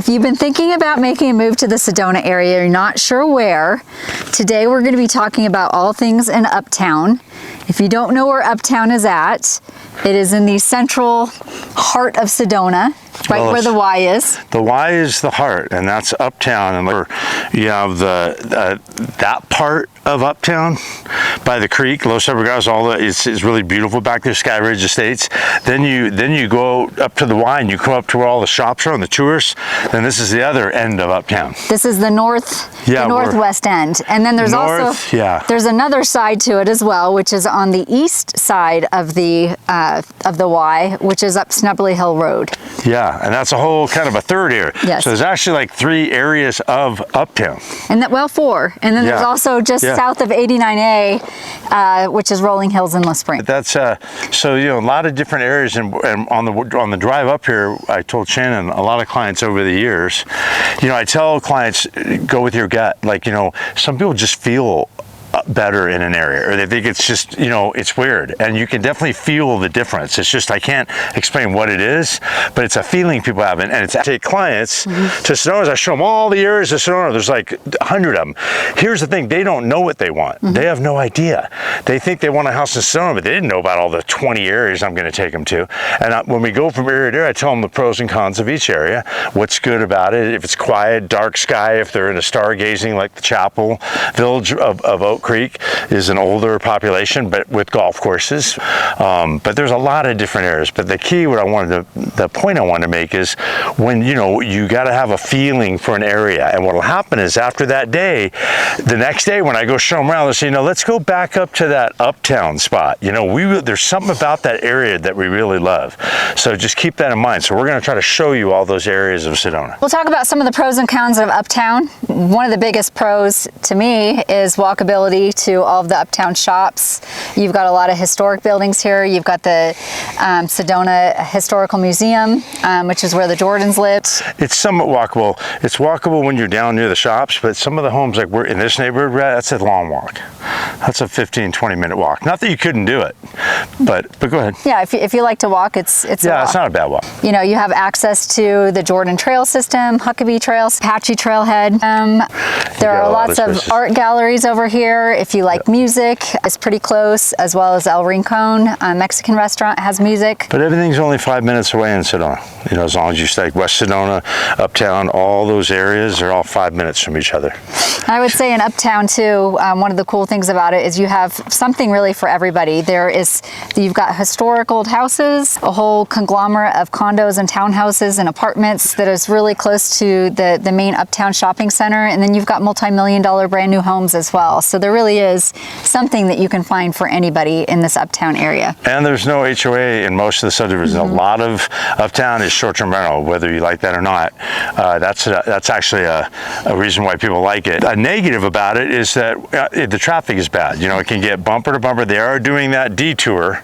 If you've been thinking about making a move to the Sedona area, you're not sure where, today we're going to be talking about all things in Uptown. If you don't know where Uptown is at, it is in the central heart of Sedona, right where the Y is. The Y is the heart, and that's Uptown. And you have that part of Uptown by the creek, Los Obregados, all that is really beautiful back there, Sky Ridge Estates. Then you go up to the Y and you come up to where all the shops are and the tourists. Then this is the other end of Uptown. This is the northwest end, and then there's there's another side to it as well, which is on the east side of the Y, which is up Schnebly Hill Road. Yeah, and that's a whole kind of a third area. Yes. So there's actually like 3 areas of Uptown. And that, well, 4. And then there's also just south of 89A, which is Rolling Hills and La Spring. That's so a lot of different areas, and on the drive up here, I told Shannon, a lot of clients over the years, I tell clients, go with your gut. Like, some people just feel better in an area, or they think it's just, it's weird, and you can definitely feel the difference. It's just, I can't explain what it is, but it's a feeling people have, and it's, I take clients to Sedona, I show them all the areas of Sedona, there's like 100 of them. Here's the thing, they don't know what they want. They have no idea. They think they want a house in Sedona, but they didn't know about all the 20 areas I'm going to take them to. And when we go from area to area, I tell them the pros and cons of each area, what's good about it, if it's quiet, dark sky, if they're into stargazing like the Chapel Village of Oak Creek is an older population, but with golf courses. But there's a lot of different areas. But the key, the point I wanted to make is when, you got to have a feeling for an area. And what will happen is after that day, the next day when I go show them around, they'll say, let's go back up to that Uptown spot. There's something about that area that we really love. So just keep that in mind. So we're going to try to show you all those areas of Sedona. We'll talk about some of the pros and cons of Uptown. One of the biggest pros to me is walkability to all of the Uptown shops. You've got a lot of historic buildings here. You've got the Sedona Historical Museum, which is where the Jordans lived. It's somewhat walkable. It's walkable when you're down near the shops, but some of the homes, like we're in this neighborhood, that's a long walk. That's a 15-20 minute walk. Not that you couldn't do it, but go ahead. Yeah, if you like to walk, it's a walk. It's not a bad walk. You have access to the Jordan Trail system, Huckaby Trail, Apache Trailhead. There are lots of art galleries over here. If you like music, it's pretty close, as well as El Rincon, a Mexican restaurant, has music. But everything's only 5 minutes away in Sedona. As long as you stay West Sedona, Uptown, all those areas are all 5 minutes from each other. I would say in Uptown too, one of the cool things about it is you have something really for everybody. You've got historic old houses, a whole conglomerate of condos and townhouses and apartments that is really close to the main Uptown shopping center, and then you've got multi-million-dollar brand new homes as well. So there really is something that you can find for anybody in this Uptown area. And there's no HOA in most of the subdivisions. A lot of Uptown is short-term rental, whether you like that or not. That's actually a reason why people like it. A negative about it is that the traffic is bad. It can get bumper to bumper. They are doing that detour.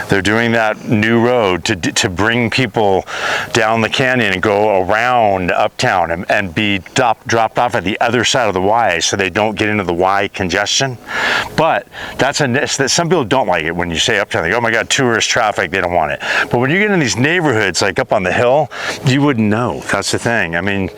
They're doing that new road to bring people down the canyon and go around Uptown and be dropped off at the other side of the Y, so they don't get into the Y congestion. But some people don't like it when you say Uptown. They go, oh my God, tourist traffic, they don't want it. But when you get in these neighborhoods, like up on the hill, you wouldn't know. That's the thing. I mean,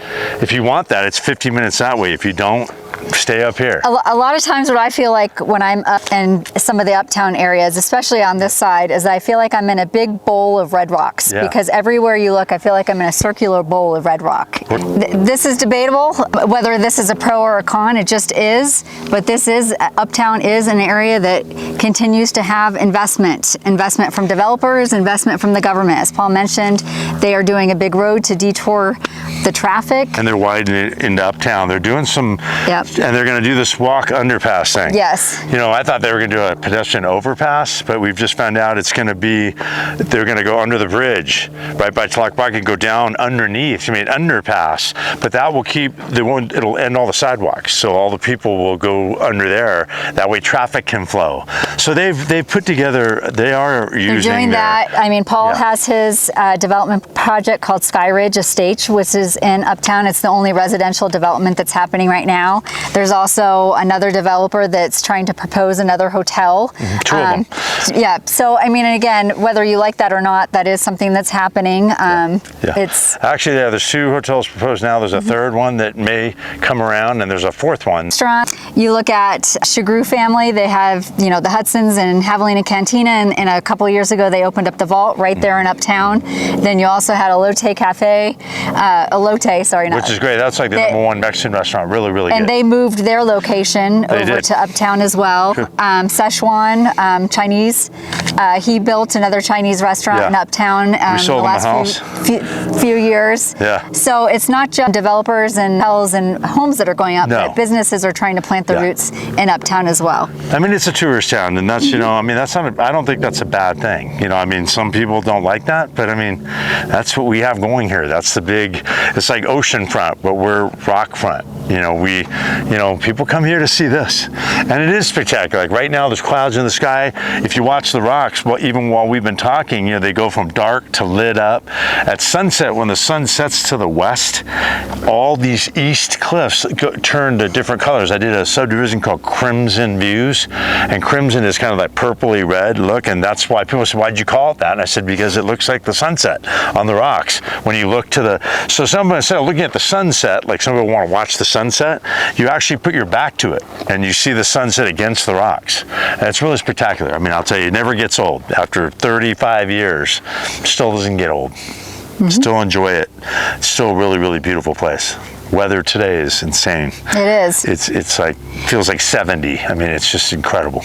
if you want that, it's 50 minutes that way. If you don't, stay up here. A lot of times what I feel like when I'm up in some of the Uptown areas, especially on this side, is I feel like I'm in a big bowl of red rocks, because everywhere you look, I feel like I'm in a circular bowl of red rock. This is debatable, whether this is a pro or a con, it just is, but Uptown is an area that continues to have investment from developers, investment from the government. As Paul mentioned, they are doing a big road to detour the traffic. And they're widening it into Uptown. They're doing some, and they're going to do this walk underpass thing. Yes. I thought they were going to do a pedestrian overpass, but we've just found out it's going to be, they're going to go under the bridge right by Tlaquapaque and go down underneath, underpass, but that will it'll end all the sidewalks. So all the people will go under there. That way traffic can flow. So they've put together, they're doing that. Paul has his development project called Sky Ridge Estates, which is hotels in Uptown. It's the only residential development that's happening right now. There's also another developer that's trying to propose another hotel. Two of them. Yeah, so I mean, again, whether you like that or not, that is something that's happening. It's actually, there's 2 hotels proposed now. There's a third one that may come around, and there's a 4th one. Restaurant. You look at Chagru family, they have, you know, the Hudson's and Javelina Cantina, and a couple of years ago they opened up the Vault right there in Uptown. Then you also had Elote Cafe, Which is great. That's like the #1 Mexican restaurant. Really, really good. And they moved their location over to Uptown as well. Szechuan Chinese. He built another Chinese restaurant in Uptown we sold in the last few years. Yeah. So it's not just developers and hotels and homes that are going up, but businesses are trying to plant the roots in Uptown as well. I mean, it's a tourist town, and that's, you know, I mean, that's not, I don't think that's a bad thing. You know, I mean, some people don't like that, but I mean, that's what we have going here. That's the big, it's like oceanfront, but we're rock front. You know, people come here to see this, and it is spectacular. Like right now, there's clouds in the sky. If you watch the rocks, well, even while we've been talking, you know, they go from dark to lit up. At sunset, when the sun sets to the west, all these east cliffs turn to different colors. I did a subdivision called Crimson Views, and crimson is kind of like purpley red look, and that's why people say, why'd you call it that? And I said, because it looks like the sunset on the rocks. When you look to the, so somebody said, looking at the sunset, like some people want to watch the sunset, you actually put your back to it, and you see the sunset against the rocks. And it's really spectacular. I mean, I'll tell you, it never gets old. After 35 years, still doesn't get old. Still enjoy it. It's still a really, really beautiful place. Weather today is insane. It is. It's like, feels like 70. I mean, it's just incredible.